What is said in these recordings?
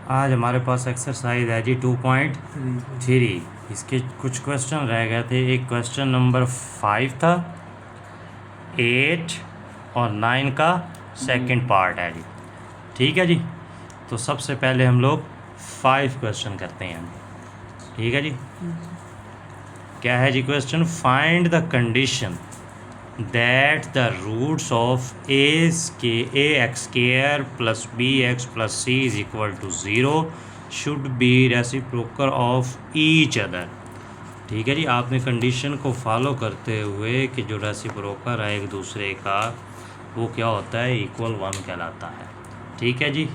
आज हमारे पास एक्सरसाइज है जी 2.3। इसके कुछ क्वेश्चन रह गए थे। एक क्वेश्चन नंबर 5 था, 8 और 9 का सेकंड पार्ट है जी। ठीक है जी। तो सबसे पहले हम लोग 5 क्वेश्चन करते हैं। ठीक है जी। क्या है जी question? Find the condition that the roots of ax square plus bx plus c is equal to 0 should be reciprocal of each other। ठीक है जी। आपने कंडीशन को फॉलो करते हुए कि जो रेसिप्रोकल है एक दूसरे का वो क्या होता है, इक्वल 1 कहलाता है। ठीक है जी।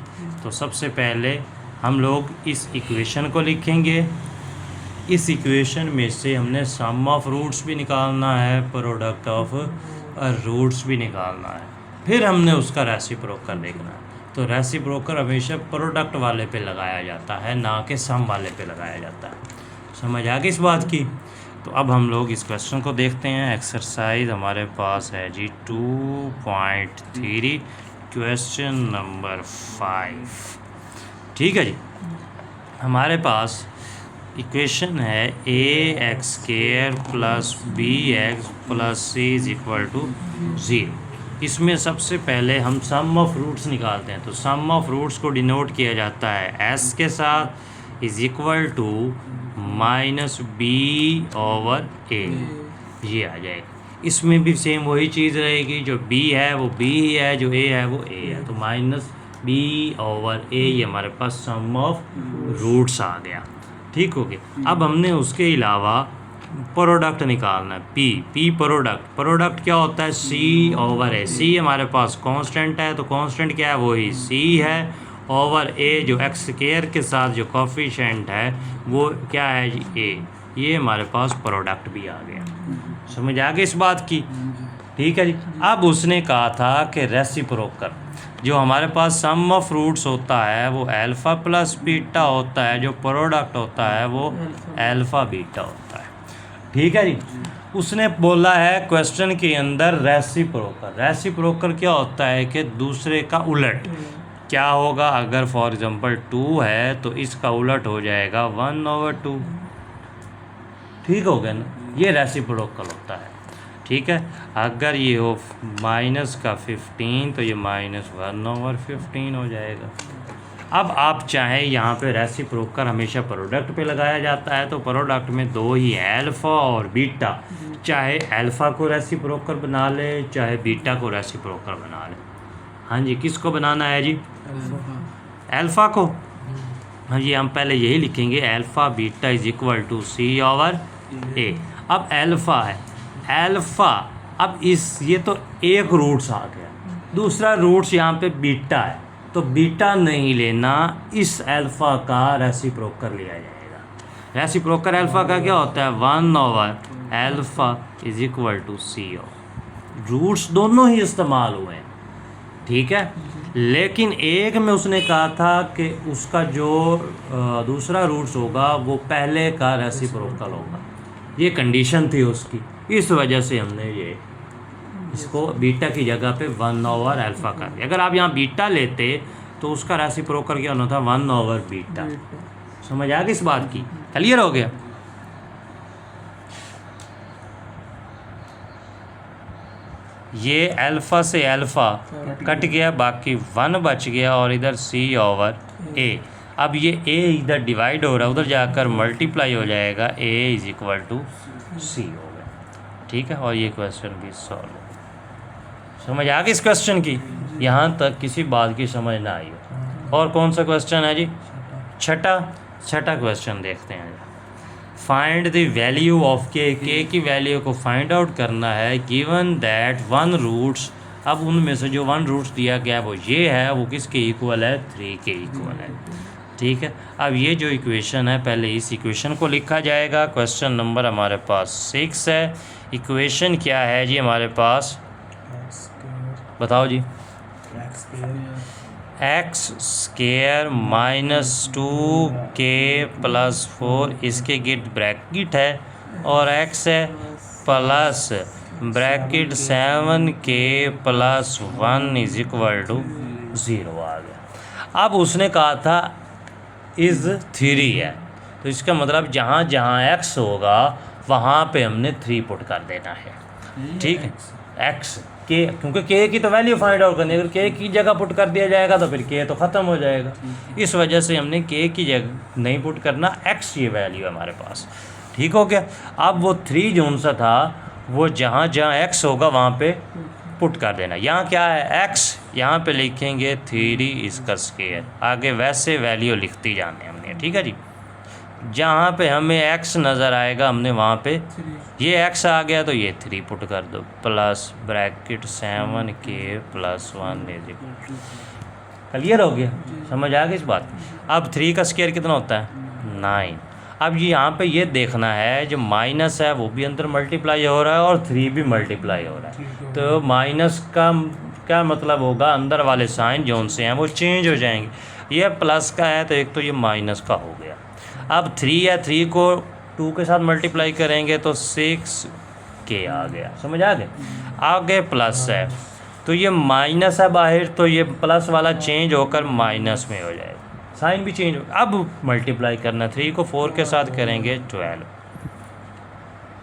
तो सबसे पहले हम लोग इस इक्वेशन को लिखेंगे। इस इक्वेशन में से हमने सम ऑफ रूट्स भी निकालना है, प्रोडक्ट ऑफ रूट्स भी निकालना है, फिर हमने उसका रेसिप्रोकल देखना है। तो रेसिप्रोकल हमेशा प्रोडक्ट वाले पे लगाया जाता है, ना कि सम वाले पे लगाया जाता है। समझ आ गई इस बात की? तो अब हम लोग इस क्वेश्चन को देखते हैं। एक्सरसाइज हमारे पास है जी 2.3 क्वेश्चन नंबर 5। ठीक है जी। हमारे पास इक्वेशन है ax square plus bx plus c is equal to 0। इसमें सबसे पहले हम सम ऑफ रूट्स निकालते हैं। तो सम ऑफ रूट्स को डिनोट किया जाता है s के साथ, is equal to minus B over a। ये आ जाएगा। इसमें भी सेम वही चीज़ रहेगी, जो b है वो b ही है, जो a है वो a है। तो माइनस b ओवर a, ये हमारे पास सम ऑफ रूट्स आ गया। ठीक हो गया। अब हमने उसके अलावा प्रोडक्ट निकालना है, पी प्रोडक्ट क्या होता है, सी ओवर ए। सी हमारे पास कांस्टेंट है, तो कांस्टेंट क्या है, वही सी है, ओवर ए जो एक्स स्क्वायर के साथ जो कोफिशिएंट है वो क्या है जी, ए। ये हमारे पास प्रोडक्ट भी आ गया। समझ आ गई इस बात की? ठीक है जी। अब उसने कहा था कि रेसिप्रोकल जो हमारे पास सम ऑफ रूट्स होता है वो अल्फ़ा प्लस बीटा होता है, जो प्रोडक्ट होता है वो अल्फ़ा बीटा होता है। ठीक है जी। उसने बोला है क्वेश्चन के अंदर रेसिप्रोकल क्या होता है कि दूसरे का उलट। क्या होगा? अगर फॉर एग्जांपल 2 है तो इसका उलट हो जाएगा 1/2। ठीक हो गया ना? ये रेसिप्रोकल होता है। ठीक है। अगर ये हो माइनस का 15 तो ये माइनस 1/15 हो जाएगा। अब आप चाहें यहाँ पे रेसिप्रोकल हमेशा प्रोडक्ट पे लगाया जाता है, तो प्रोडक्ट में दो ही है, अल्फ़ा और बीटा। चाहे अल्फ़ा को रेसिप्रोकल बना ले, चाहे बीटा को रेसिप्रोकल बना ले। हाँ जी, किसको बनाना है जी? अल्फ़ा को। हाँ जी, हम पहले यही लिखेंगे, alpha beta is equal to c over a. अब अल्फ़ा है, अल्फ़ा, अब ये तो एक रूट्स आ गया, दूसरा रूट्स यहाँ पे बीटा है, तो बीटा नहीं लेना, इस अल्फ़ा का रेसिप्रोकल लिया जाएगा। रेसिप्रोकल अल्फ़ा का क्या होता है, 1/अल्फ़ा is equal to c o. Roots दोनों ही इस्तेमाल हुए हैं। ठीक है। लेकिन एक में उसने कहा था कि उसका जो दूसरा रूट्स होगा वो पहले का रेसिप्रोकल होगा। ये कंडीशन थी उसकी, इस वजह से हमने ये इसको बीटा की जगह पे 1/अल्फ़ा कर दिया। अगर आप यहाँ बीटा लेते तो उसका रेसिप्रोकल क्या होना था, 1/बीटा। समझ आ गई इस बात की? क्लियर हो गया? ये अल्फ़ा से अल्फ़ा कट गया, बाकी 1 बच गया, और इधर सी ओवर ए। अब ये ए इधर डिवाइड हो रहा है, उधर जाकर मल्टीप्लाई हो जाएगा, ए इज इक्वल टू सी हो गया। ठीक है। और ये क्वेश्चन भी सॉल्व हो। समझ आ गई इस क्वेश्चन की? यहाँ तक किसी बात की समझ ना आई हो। और कौन सा क्वेश्चन है जी? छठा क्वेश्चन देखते हैं। फाइंड द वैल्यू ऑफ के की वैल्यू को फाइंड आउट करना है, गिवन दैट 1 रूट्स। अब उनमें से जो 1 रूट्स दिया गया है वो ये है, वो किसके इक्वल है, 3 के इक्वल है। ठीक है। अब ये जो इक्वेशन है, पहले इस इक्वेशन को लिखा जाएगा। क्वेश्चन नंबर हमारे पास 6 है। इक्वेशन क्या है जी हमारे पास, बताओ जी? X square minus 2k plus 4, इसके गिट ब्रैकेट है, और एक्स है plus bracket 7k plus 1 is equal to 0 आ गया। अब उसने कहा था इज़ 3 है। तो इसका मतलब जहाँ जहाँ x होगा वहाँ पे हमने 3 पुट कर देना है। ठीक है, x के, क्योंकि k की तो वैल्यू फाइंड आउट करनी है। अगर k की जगह पुट कर दिया जाएगा तो फिर k तो ख़त्म हो जाएगा। इस वजह से हमने k की जगह नहीं पुट करना, x ये वैल्यू है हमारे पास। ठीक हो गया। अब वो 3 जोन सा था, वो जहाँ जहाँ x होगा वहाँ पे पुट कर देना। यहाँ क्या है x, यहाँ पे लिखेंगे 3 इसका स्क्वायर, आगे वैसे वैल्यू लिखती जाने हमने। ठीक है जी, जहाँ पे हमें x नज़र आएगा हमने वहाँ पे ये x आ गया तो ये 3 पुट कर दो, प्लस ब्रैकेट 7k + 1 क्लियर हो गया, समझ आ गई इस बात। अब 3 का स्क्वायर कितना होता है 9। अब ये यहाँ पे ये देखना है जो माइनस है वो भी अंदर मल्टीप्लाई हो रहा है और 3 भी मल्टीप्लाई हो रहा है। तो माइनस का क्या मतलब होगा, अंदर वाले साइन जो उनसे हैं वो चेंज हो जाएंगे। ये प्लस का है तो एक तो ये माइनस का हो गया। अब 3 है, 3 को 2 के साथ मल्टीप्लाई करेंगे तो 6k आ गया, समझ आ गए। आगे प्लस है तो ये माइनस है बाहर, तो ये प्लस वाला चेंज होकर माइनस में हो जाएगा, साइन भी चेंज होगा। अब मल्टीप्लाई करना, 3 को 4 के साथ करेंगे 12।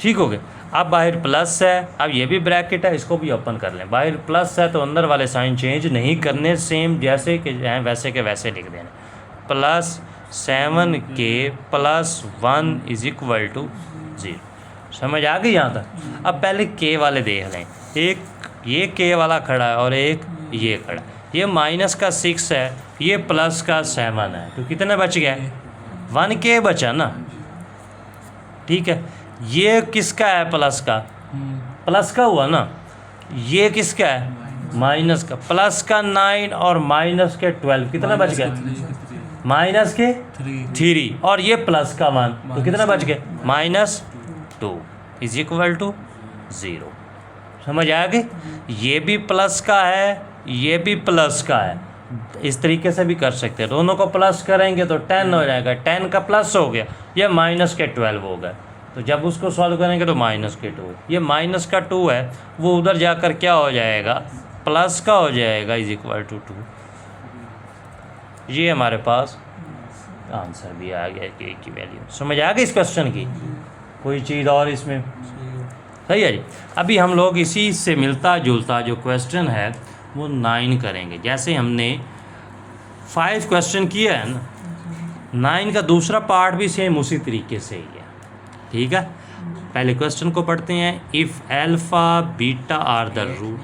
ठीक हो गया। अब बाहर प्लस है, अब ये भी ब्रैकेट है, इसको भी ओपन कर लें। बाहर प्लस है तो अंदर वाले साइन चेंज नहीं करने, सेम जैसे कि हैं वैसे के वैसे लिख देना। Plus 7k + 1 = 0। समझ आ गई यहाँ तक। अब पहले k वाले देख लें, एक ये k वाला खड़ा है और एक ये खड़ा है। ये माइनस का 6 है, ये प्लस का 7 है, तो कितना बच गया 1k बचा ना। ठीक है, ये किसका है प्लस का, प्लस का हुआ ना। ये किसका है माइनस का, प्लस का 9 और माइनस के 12, कितना बच गया माइनस के 3 और ये प्लस का 1, तो कितना बच गया -2 = 0। समझ आ गई। ये भी प्लस का है, ये भी प्लस का है, इस तरीके से भी कर सकते हैं। दोनों को प्लस करेंगे तो 10 हो जाएगा, 10 का प्लस हो गया, ये माइनस के 12 हो गए। तो जब उसको सॉल्व करेंगे तो -2, ये माइनस का 2 है, वो उधर जाकर क्या हो जाएगा प्लस का हो जाएगा = 2। ये हमारे पास आंसर भी आ गया k की वैल्यू। समझ आ गई इस क्वेश्चन की, कोई चीज़ और इसमें सही है जी। अभी हम लोग इसी से मिलता जुलता जो क्वेश्चन है वो 9 करेंगे। जैसे हमने 5 क्वेश्चन किया है ना, 9 का दूसरा पार्ट भी सेम उसी तरीके से ही है। ठीक है, पहले क्वेश्चन को पढ़ते हैं। If alpha beta are the root,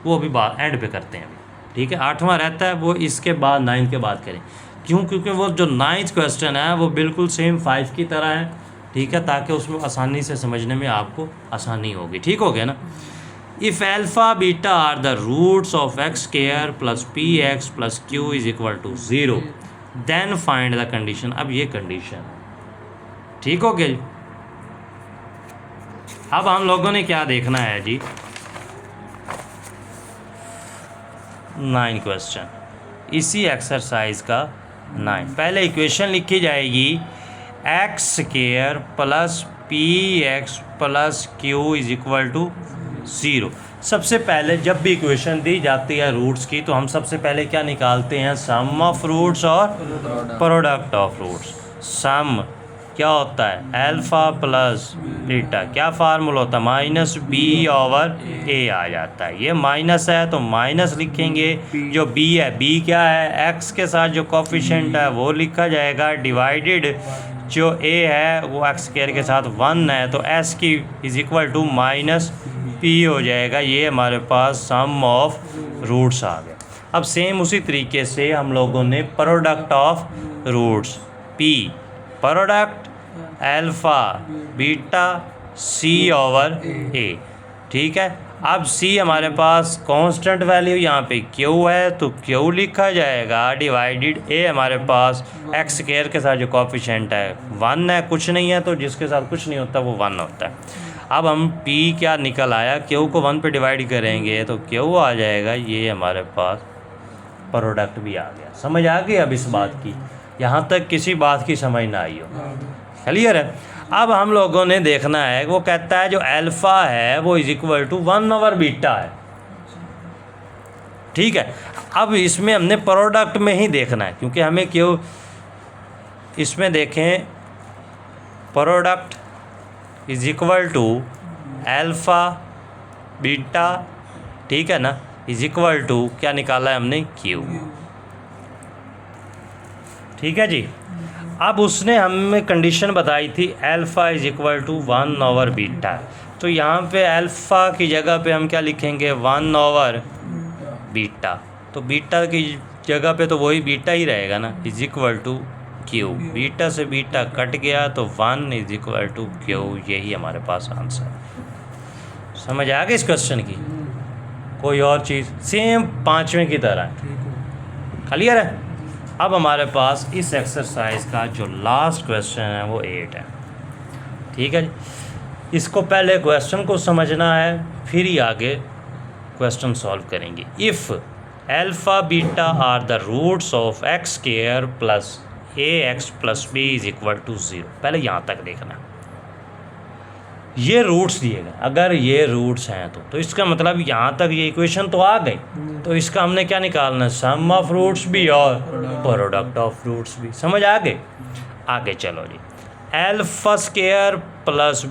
वो अभी बात एंड पे करते हैं अभी। ठीक है, 8वां रहता है वो इसके बाद 9 के बाद करें। क्यों, क्योंकि वो जो 9th क्वेश्चन है वो बिल्कुल सेम 5 की तरह है। ठीक है, ताकि उसमें आसानी से समझने में आपको आसानी होगी। ठीक हो गया ना। If alpha beta are the roots of x² + px + q = 0 then find the condition. अब ये कंडीशन ठीक हो गया जी। अब हम लोगों ने क्या देखना है जी, 9 क्वेश्चन इसी एक्सरसाइज का 9। पहले इक्वेशन लिखी जाएगी x² + px + q = 0। सबसे पहले जब भी इक्वेशन दी जाती है रूट्स की तो हम सबसे पहले क्या निकालते हैं, सम ऑफ रूट्स और प्रोडक्ट ऑफ रूट्स। सम क्या होता है अल्फ़ा प्लस बीटा, क्या फार्मूला होता है -b/a आ जाता है। ये माइनस है तो माइनस लिखेंगे, जो b है b क्या है x के साथ जो कोफिशिएंट है वो लिखा जाएगा, डिवाइडेड जो a है वो x² के साथ 1 है तो s की = -p हो जाएगा। ये हमारे पास सम ऑफ रूट्स आ गया। अब सेम उसी तरीके से हम लोगों ने product of roots p, product alpha beta c/a। ठीक है, अब c हमारे पास कांस्टेंट वैल्यू, यहाँ पे q है तो q लिखा जाएगा, डिवाइडेड a हमारे पास x² के साथ जो कोफिशिएंट है 1 है, कुछ नहीं है तो जिसके साथ कुछ नहीं होता वो 1 होता है। अब हम p क्या निकल आया, q को 1 पे डिवाइड करेंगे तो q आ जाएगा, ये हमारे पास प्रोडक्ट भी आ गया। समझ आ गई अब इस बात की, यहाँ तक किसी बात की समझ ना आई हो, क्लियर है। अब हम लोगों ने देखना है, वो कहता है जो अल्फ़ा है वो = 1/बीटा है। ठीक है, अब इसमें हमने प्रोडक्ट में ही देखना है क्योंकि हमें क्यों इसमें देखें product is equal to alpha beta, ठीक है ना, इज इक्वल टू क्या निकाला है हमने, क्यू। ठीक है जी। अब उसने हमें कंडीशन बताई थी अल्फ़ा इज इक्वल टू 1/बीटा, तो यहाँ पे अल्फ़ा की जगह पे हम क्या लिखेंगे, 1/बीटा। तो बीटा की जगह पे तो वही बीटा ही रहेगा ना, is equal to Q. Beta से बीटा कट गया तो 1 इज इक्वल टू क्यू। यही हमारे पास आंसर है। समझ आ गई इस क्वेश्चन की? कोई और चीज़ सेम 5वें की तरह क्लियर है। अब हमारे पास इस एक्सरसाइज का जो लास्ट क्वेश्चन है वो 8 है। ठीक है जी। इसको पहले क्वेश्चन को समझना है, फिर ही आगे क्वेश्चन सॉल्व करेंगे। If alpha beta are the roots of X square plus A x plus B is equal to 0। पहले यहाँ तक देखना, ये रूट्स दिए गए, अगर ये रूट्स हैं तो इसका मतलब यहाँ तक ये इक्वेशन तो आ गई, तो इसका हमने क्या निकालना है, सम ऑफ रूट्स भी और प्रोडक्ट ऑफ रूट्स भी। समझ आ गए? आगे चलो जी। Alpha square plus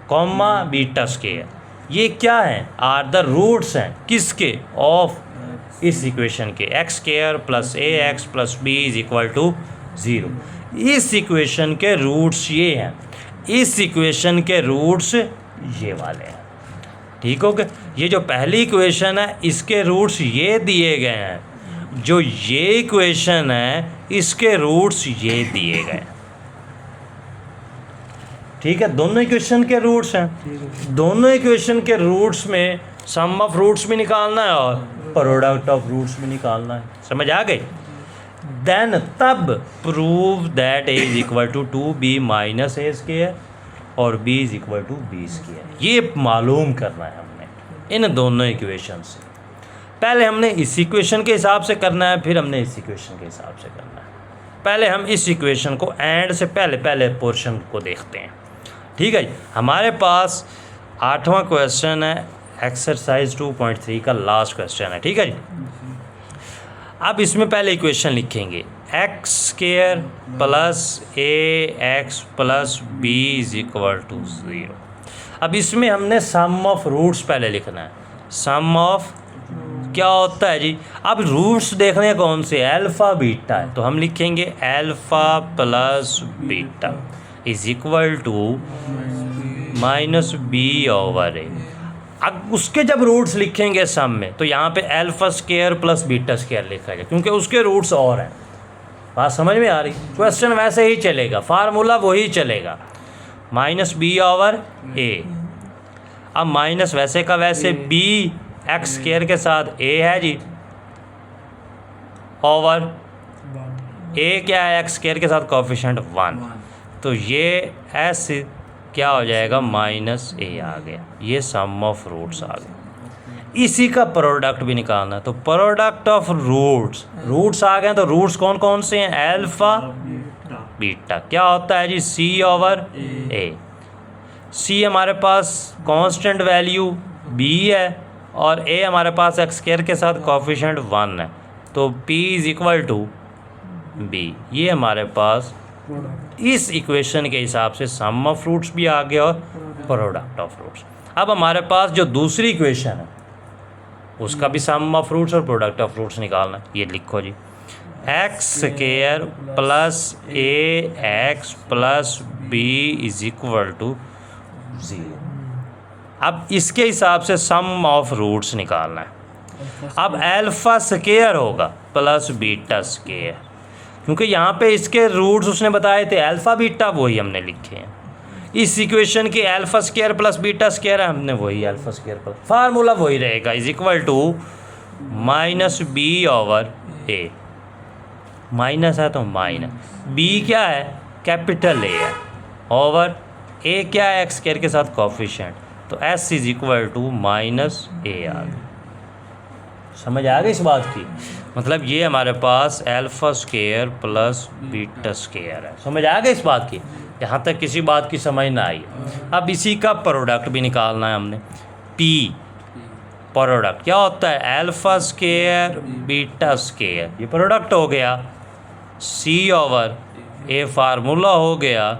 comma beta square, ये क्या है, आर द रूट्स हैं किसके, ऑफ इस इक्वेशन के, X square plus A x plus B is equal to 0। इस इक्वेशन के रूट्स ये हैं, इस इक्वेशन के रूट्स ये वाले हैं। ठीक हो गया। ये जो पहली इक्वेशन है इसके रूट्स ये दिए गए हैं, जो ये इक्वेशन है इसके रूट्स ये दिए गए हैं। ठीक है, दोनों इक्वेशन के रूट्स हैं, दोनों इक्वेशन के रूट्स में सम ऑफ रूट्स भी निकालना है और प्रोडक्ट ऑफ रूट्स भी निकालना है। समझ आ गई? देन तब prove that A is equal to 2b minus A square और b is equal to b square. ये मालूम करना है हमने इन दोनों इक्वेशन से। पहले हमने इस इक्वेशन के हिसाब से करना है, फिर हमने इस इक्वेशन के हिसाब से करना है। पहले हम इस इक्वेशन को एंड से पहले पोर्शन को देखते हैं। ठीक है, हमारे पास 8वां क्वेश्चन है, एक्सरसाइज 2.3 का लास्ट क्वेश्चन है। ठीक है जी। अब इसमें पहले इक्वेशन लिखेंगे, X square plus A x plus B is equal to 0। अब इसमें हमने सम ऑफ रूट्स पहले लिखना है। सम ऑफ क्या होता है जी, अब रूट्स देखने कौन से, अल्फ़ा बीटा है, तो हम लिखेंगे alpha plus beta is equal to minus B over a. अब उसके जब रूट्स लिखेंगे सम में, तो यहाँ पे alpha square plus beta square लिखा जाए, क्योंकि उसके रूट्स और हैं। बात समझ में आ रही? क्वेश्चन वैसे ही चलेगा, फार्मूला वही चलेगा, माइनस बी ओवर ए। अब माइनस वैसे का वैसे बी एक्स स्क्वायर के साथ ए है जी, ओवर ए क्या है, एक्स स्क्वायर के साथ कोफिशिएंट 1, तो ये एस क्या हो जाएगा, माइनस ए आ गया। ये सम ऑफ रूट्स आ गए। इसी का प्रोडक्ट भी निकालना है, तो प्रोडक्ट ऑफ रूट्स आ गए। तो रूट्स कौन कौन से हैं, अल्फ़ा बीटा क्या होता है जी, सी ओवर ए। सी हमारे पास कांस्टेंट वैल्यू बी है और ए हमारे पास एक्स स्क्वायर के साथ कोफिशिएंट 1 है, तो P is equal to B. ये हमारे पास इस इक्वेशन के हिसाब से सम ऑफ रूट्स भी आ गया और प्रोडक्ट ऑफ रूट्स। अब हमारे पास जो दूसरी इक्वेशन है उसका भी सम ऑफ रूट्स और प्रोडक्ट ऑफ रूट्स निकालना है। ये लिखो जी, x square plus A x plus B is equal to 0। अब इसके हिसाब से सम ऑफ रूट्स निकालना है। अब अल्फ़ा स्क्वायर होगा प्लस बीटा स्क्वायर, क्योंकि यहाँ पे इसके रूट्स उसने बताए थे अल्फ़ा बीटा, वही हमने लिखे हैं। इस इक्वेशन के alpha square plus beta square है, हमने वही अल्फ़ा स्क्वायर प्लस, फार्मूला वही रहेगा, is equal to minus B over A. Minus है तो माइनस, बी क्या है, कैपिटल ए है, ओवर ए क्या है, एक्स स्क्वायर के साथ कोफिशिएंट, तो s is equal to minus a आ गया। समझ आ गई इस बात की? मतलब ये हमारे पास alpha square plus beta square है। समझ आ गई इस बात की? यहाँ तक किसी बात की समझ ना आई। अब इसी का प्रोडक्ट भी निकालना है हमने। पी प्रोडक्ट क्या होता है, अल्फ़ा स्क्वायर बीटा स्क्वायर, ये प्रोडक्ट हो गया। सी ओवर ए फार्मूला हो गया,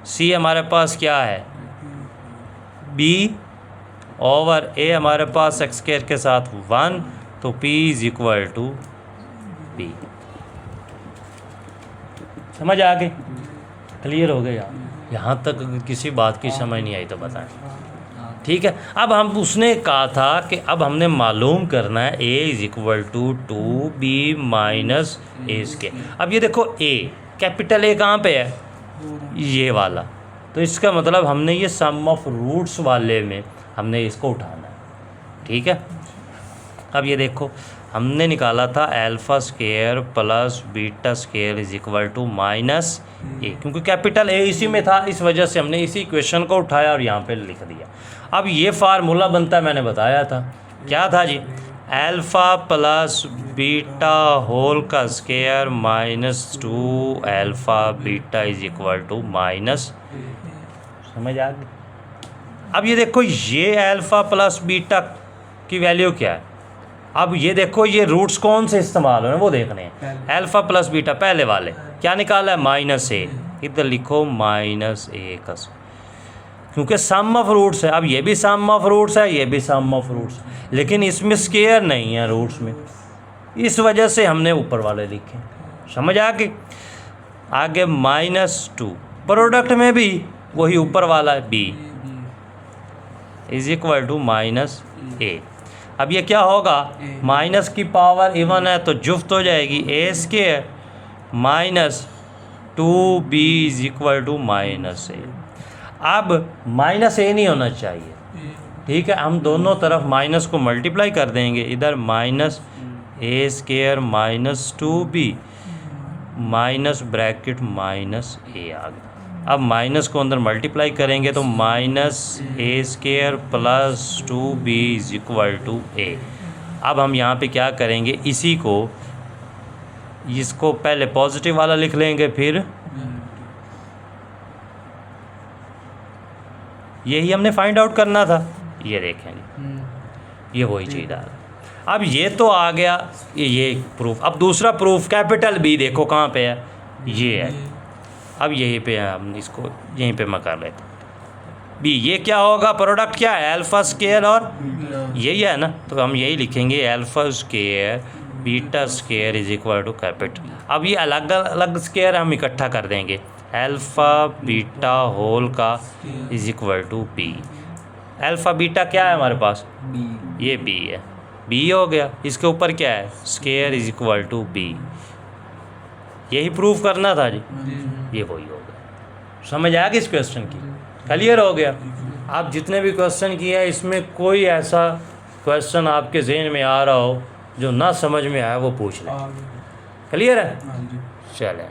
सी हमारे पास क्या है बी ओवर ए हमारे पास एक्स स्क्वायर के साथ 1, तो P is equal to B. समझ आ गई? क्लियर हो गया? यहाँ तक किसी बात की समझ नहीं आई तो बताएं। ठीक है, अब हम उसने कहा था कि अब हमने मालूम करना है a is equal to 2b minus A square. अब ये देखो a कैपिटल A कहाँ पे है, ये वाला, तो इसका मतलब हमने ये सम ऑफ रूट्स वाले में हमने इसको उठाना है। ठीक है, अब ये देखो हमने निकाला था alpha square plus beta square is equal to minus a, क्योंकि कैपिटल ए इसी में था, इस वजह से हमने इसी इक्वेशन को उठाया और यहाँ पे लिख दिया। अब ये फार्मूला बनता है, मैंने बताया था क्या था जी, अल्फ़ा प्लस बीटा होल का square minus 2 alpha beta is equal to minus. समझ आ गई? अब ये देखो ये अल्फ़ा प्लस बीटा की वैल्यू क्या है, अब ये देखो ये रूट्स कौन से इस्तेमाल हो रहे हैं वो देखने हैं। अल्फ़ा प्लस बीटा पहले वाले क्या निकाला है, माइनस ए, इधर लिखो माइनस ए का, क्योंकि सम ऑफ रूट्स है। अब ये भी सम ऑफ रूट्स है, ये भी सम ऑफ रूट्स, लेकिन इसमें स्क्वायर नहीं है रूट्स में, इस वजह से हमने ऊपर वाले लिखे। समझ आ गई? आगे -2 प्रोडक्ट में भी वही ऊपर वाला है b is equal to minus a. अब ये क्या होगा, माइनस की पावर इवन है तो जुफ्त हो जाएगी, a square minus 2b is equal to minus a. अब माइनस ए नहीं होना चाहिए, ठीक है, हम दोनों तरफ माइनस को मल्टीप्लाई कर देंगे, इधर minus A square minus 2b minus bracket minus a आ गया। अब माइनस को अंदर मल्टीप्लाई करेंगे तो minus A square plus 2b is equal to a. अब हम यहाँ पे क्या करेंगे, इसी को इसको पहले पॉजिटिव वाला लिख लेंगे, फिर यही हमने फाइंड आउट करना था, ये देखेंगे ये वही चीज़ आ रहा। अब ये तो आ गया ये प्रूफ। अब दूसरा प्रूफ कैपिटल बी देखो कहाँ पे है, ये है। अब यहीं पे हम इसको यहीं पे मैं कर लेता बी। ये क्या होगा, प्रोडक्ट क्या है, अल्फ़ा स्क्वायर और यही है ना, तो हम यही लिखेंगे alpha square beta square is equal to capital. अब ये अलग अलग स्क्वायर हम इकट्ठा कर देंगे, अल्फ़ा बीटा होल का is equal to B. Alpha beta क्या है हमारे पास, ये बी है, बी हो गया, इसके ऊपर क्या है square is equal to B. यही प्रूफ करना था जी, ये वही हो गया। समझ आ गई इस क्वेश्चन की? क्लियर हो गया? आप जितने भी क्वेश्चन किए हैं इसमें कोई ऐसा क्वेश्चन आपके जहन में आ रहा हो जो ना समझ में आया वो पूछ लें। क्लियर है? चलें।